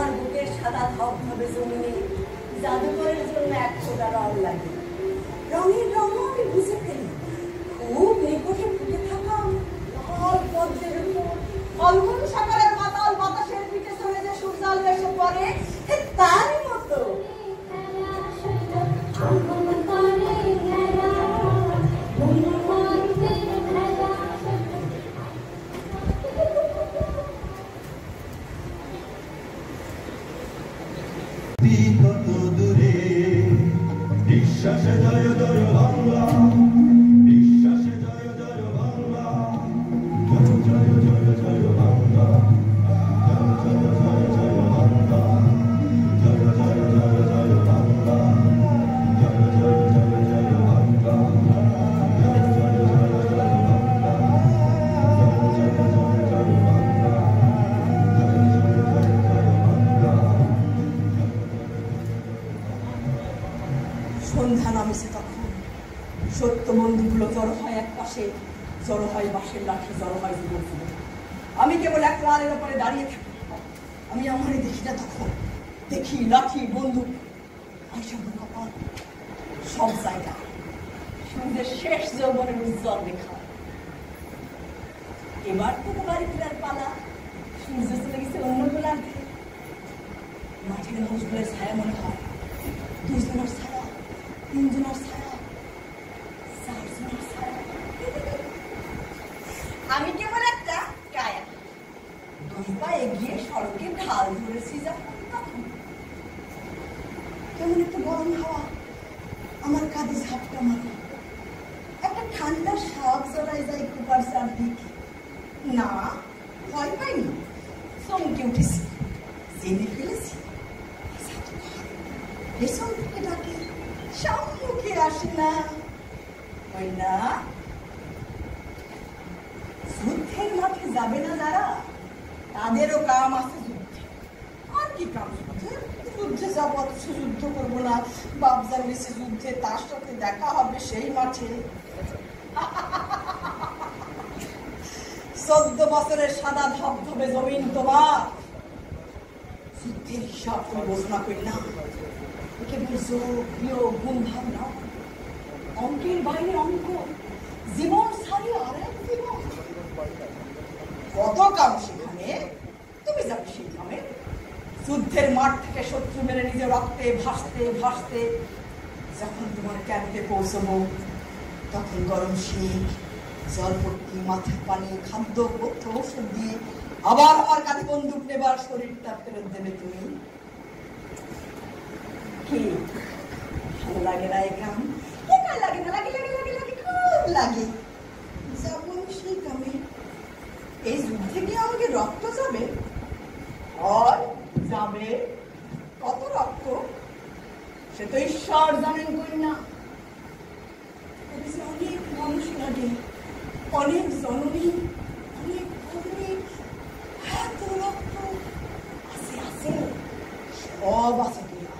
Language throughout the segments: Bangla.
আমার বুকের সাদা ধবধবে জমিনে জাদুকরের জন্য এক ফোঁটা রং লাগে। রঙের রঙও আমি বুঝে ফেলি। খুব নিকটে ফুটে থাকা লাল পদ্মের উপর ফলগুন সকালের মাতাল বাতাসের পিঠে চলে যে সূর্যালো এসে পড়ে, তারই মতো বিশ্বাসে জয় জয় বাংলা, বিশ্বাসে জয় জয় বাংলা, জয় জয় জয় জয় বাংলা, জয় জয় জয় জয় বাংলা, জয় জয় জয় জয় বাংলা, জয় জয় জয় জয় বাংলা, জয় জয় জয় জয় বাংলা, জয় জয় জয় জয় বাংলা, জয় জয় জয় জয় বাংলা। সন্ধ্যা নামেছে তখন। সত্য বন্ধুগুলো জড়ো হয় এক পাশে, জড়ো হয় বাঁশের লাঠি, জড়ো হয় যুবক যুবক। আমি কেবল এক লালের ওপরে দাঁড়িয়ে থাকি। আমি আমারই দেখি না তখন, দেখি লাঠি বন্দুক কপাল সব জায়গা সূর্যের শেষ যৌবনের উজ্জ্বল রেখা। এবার তো বাড়ি ফেরার পালা। সূর্য চলে গেছে অন্য গোলার্ধে। মাঠের মানুষগুলোর ছায়া মনে হয় দুজনের ছায়া, তিনজনের ছায়া, চারজনের ছায়া। আমি কেবল একটা কায়া। দুই পা এগিয়ে সড়কের ঢাল ধরেছি যখন তখন কেমন একটা গরম হাওয়া আমার কাঁধে ঝাপটা মারে। একটা ঠান্ডা শাক জড়াই যায় কুপার চারদিকে। না, ভয় পাইনি, চমকে উঠেছি, জেনে ফেলেছি পেছন থেকে ডাকে, সম্মুখে আসে না। ওই না, যুদ্ধের মাঠে যাবে না যারা, তাদেরও কাম আছে যুদ্ধে। আর কি কাম যুদ্ধে? যুদ্ধে যাবো, অথচ যুদ্ধ করবো না। বাপ জানিয়েছে যুদ্ধে তার সাথে দেখা হবে সেই মাঠে। 14 বছরের সাদা ধবধবে জমিন তোমার। যুদ্ধের হিসাব তুমি ঘোষণা করি না, কেবল যোগ বিয়োগ গুণ ভাব না, অঙ্কের বাইরে অঙ্ক, জীবন সারি আরেক জীবন। কত কাম সেখানে, তুমি যাবে সেই কামে। যুদ্ধের মাঠ থেকে শত্রু মেরে নিজের রক্তে ভাসতে ভাসতে যখন তোমার ক্যাম্পে পৌঁছবো, তখন গরম শীত, জলপট্টি, মাথায় পানি, খাদ্য, পথ্য, ঔষধ দিয়ে আবার আমার কাছে বন্দুক নেবার শরীরটা ফেরত দেবে তুমি। কি ভালো লাগে না এই গ্রাম? লাগে না? লাগে লাগে লাগে লাগে, খুব লাগে। যাবো সেই গ্রামে। এই যুদ্ধে কি আমাকে রক্ত যাবে? আর যাবে কত রক্ত, সে তো ঈশ্বর জানেন কই না। অনেক মানুষ লাগে, অনেক জননী, অনেক ভগ্নী, এত রক্ত আছে আছে, সব আছে তোরা।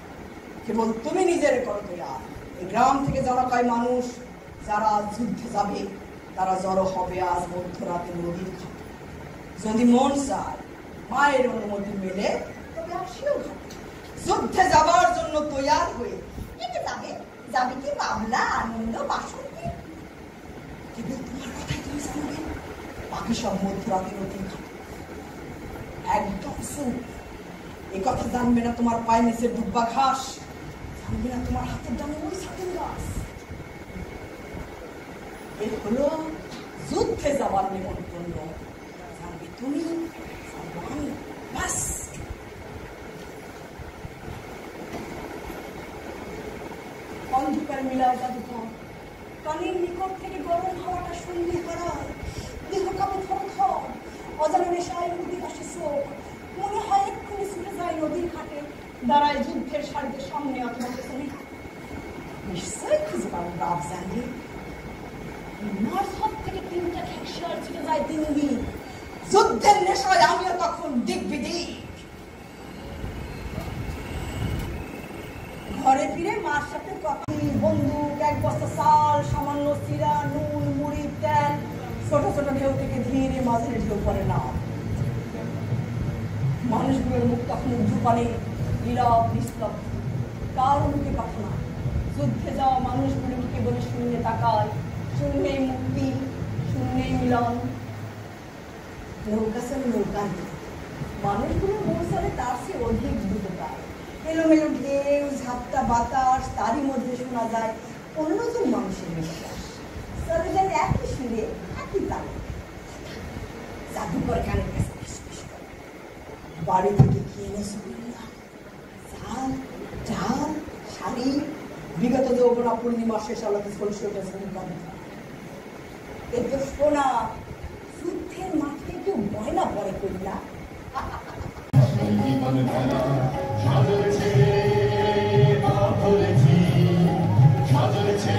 কেবল তুমি নিজের করো তোরা। এই গ্রাম থেকে যারা কয় মানুষ যারা যুদ্ধে যাবে, তারা জড়ো হবে আজ মধ্যরাতে নদীর ঘাটে। যদি মন চায়, মায়ের অনুমতি মেলে, তবে আসিও ঘাটে। যুদ্ধে যাবার জন্য তৈয়ার হয়ে এতে যাবে, যাবে কি বাবলা, আনন্দ, বাসন্তী। কেবল তোমার কথাই তুমি জানবে, বাকি সব মধ্যরাতে নদীর ঘাটে। একদম চুপ। এ কথা জানবে না তোমার পায়ের নিচে ডুব্বা ঘাস, জানবে না তোমার হাতের ডানে ওই ছাতিম গাছ। এ হলো যুদ্ধে যাবার নিমন্ত্রণ। জানবে তুমি, আমি, বাস। অন্ধকার মিলায় জাদুঘর, কানের নিকট থেকে গরম হাওয়াটা সঙ্গী হারায়, দেহ কাঁপে থরথর, অজানা নেশায় নদীর পাশে চোখ, মনে হয় এক্ষুনি ছুটে যায় নদীর ঘাটে, দাঁড়ায় যুদ্ধের সারিতে সামনে অথবা পেছনে। নিশ্চয়ই খুঁজে পাবো বাপ জানলে। নার্স হাত থেকে 3টা খেকশার ছুটে যায় 3 দিন। যুদ্ধের নেশায় আমিও তখন দিক বিদিক। ঘরে ফিরে মার সাথে কথা, বন্দুক, 1 বস্তা চাল, সামান্য চিরা, নুন, মুড়ি, তেল, ছোট ছোট ঢেউ থেকে ধীরে মাঝে ঢেউ পড়ে না। মানুষগুলোর মুখ তখন উজ্জুপানে নীরব নিস্তব্ধ, কার মুখে কথা না। যুদ্ধে যাওয়া মানুষগুলো কেবল শূন্যে তাকায়, শূন্যেই মুক্তি, শূন্যেই মিলন। নৌকা চলে নৌকার দিকে, মানুষগুলো মৌসালে তার চেয়ে অধিক দ্রুততায়। এলোমেলো ঢেউ, ঝাপটা বাতাস, তারই মধ্যে শোনা যায় অন্যজন মানুষের নিঃশ্বাস। চলে যায় একই সুরে, একই তালে। জাদুকর কানে কাছে ফিসফিস করে, বাড়ি থেকে কি এনেছো বললাম? চাল, ডাল, শাড়ি। বিগত যৌবনা পূর্ণিমা শেষ আলোতে চলছে ওঠেছেন গন্ধ। এই তো সোনা, যুদ্ধের মাঠে কেউ ময়না পরে করিলা। সাজলেছে